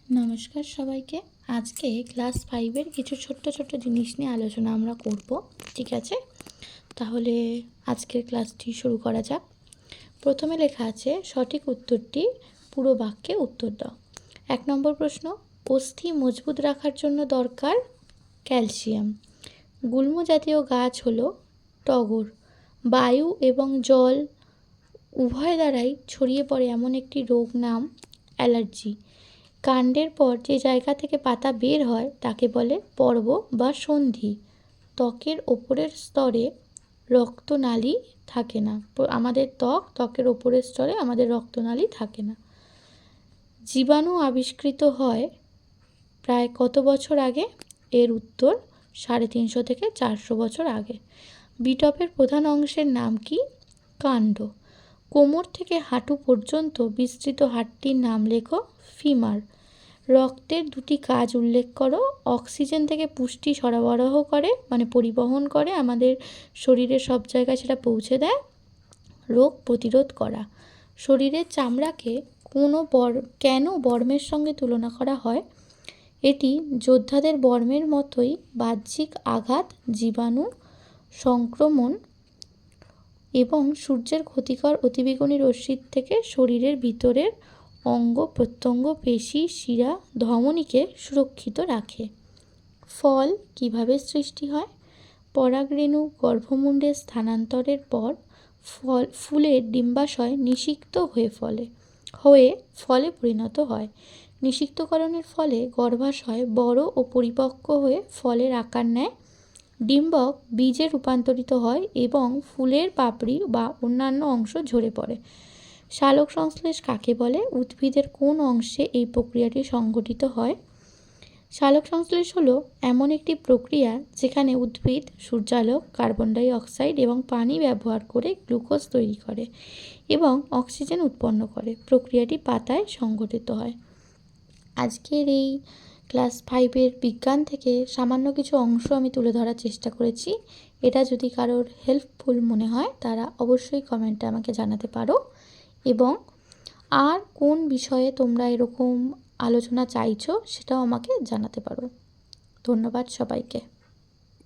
নমস্কার সবাইকে। আজকে ক্লাস 5-এর কিছু ছোট্ট ছোট্ট জিনিস নিয়ে আলোচনা আমরা করব। ঠিক আছে, তাহলে আজকের ক্লাসটি শুরু করা যাক। প্রথমে লেখা আছে সঠিক উত্তরটি পুরো বাক্যে উত্তর দাও। 1 নম্বর প্রশ্ন, অস্থি মজবুত রাখার জন্য দরকার ক্যালসিয়াম। গুল্ম জাতীয় গাছ হলো টগর। বায়ু এবং জল উভয় দ্বারাই ছড়িয়ে পড়ে এমন একটি রোগ নাম অ্যালার্জি। কাণ্ডের পর যে জায়গা থেকে পাতা বের হয় তাকে বলে পর্ব বা সন্ধি। ত্বকের ওপরের স্তরে রক্তনালী থাকে না। আমাদের ত্বকের ওপরের স্তরে আমাদের রক্তনালী থাকে না। জীবাণু আবিষ্কৃত হয় প্রায় কত বছর আগে? এর উত্তর 350 থেকে 400 বছর আগে। বিটপের প্রধান অংশের নাম কি? কাণ্ড। কোমর থেকে হাঁটু পর্যন্ত বিস্তৃত হাড়টির নাম লেখো ফিমার। রক্তের দুটি কাজ উল্লেখ করো। অক্সিজেন থেকে পুষ্টি সরবরাহ করে, মানে পরিবহন করে, আমাদের শরীরের সব জায়গায় সেটা পৌঁছে দেয়। রোগ প্রতিরোধ করা। শরীরের চামড়াকে কেন বর্মের সঙ্গে তুলনা করা হয়? এটি যোদ্ধাদের বর্মের মতোই বাহ্যিক আঘাত, জীবাণু সংক্রমণ এবং সূর্যের ক্ষতিকর অতিবেগুনি রশ্মির থেকে শরীরের ভিতরের অঙ্গ প্রত্যঙ্গ, পেশি, শিরা, ধমনীকে সুরক্ষিত রাখে। ফল কিভাবে সৃষ্টি হয়? পরাগরেণু গর্ভমুণ্ডে স্থানান্তরের পর ফুলের ডিম্বাশয় নিষিক্ত হয়ে ফলে পরিণত হয়। নিষিক্তকরণের ফলে গর্ভাশয় বড় ও পরিপক্ক হয়ে ফলের আকার নেয়। ডিম্বক বীজে রূপান্তরিত হয় এবং ফুলের পাপড়ি বা অন্যান্য অংশ ঝরে পড়ে। সালোক সংশ্লেষ কাকে বলে? উদ্ভিদের কোন অংশে এই প্রক্রিয়াটি সংঘটিত হয়? সালোক সংশ্লেষ হলো এমন একটি প্রক্রিয়া যেখানে উদ্ভিদ সূর্যালোক, কার্বন ডাই অক্সাইড এবং পানি ব্যবহার করে গ্লুকোজ তৈরি করে এবং অক্সিজেন উৎপন্ন করে। প্রক্রিয়াটি পাতায় সংঘটিত হয়। আজকের এই ক্লাস 5-এর বিজ্ঞান থেকে সামান্য কিছু অংশ আমি তুলে ধরার চেষ্টা করেছি। এটা যদি কারোর হেল্পফুল মনে হয় তারা অবশ্যই কমেন্টে আমাকে জানাতে পারো, এবং আর কোন বিষয়ে তোমরা এরকম আলোচনা চাইছো সেটাও আমাকে জানাতে পারো। ধন্যবাদ সবাইকে।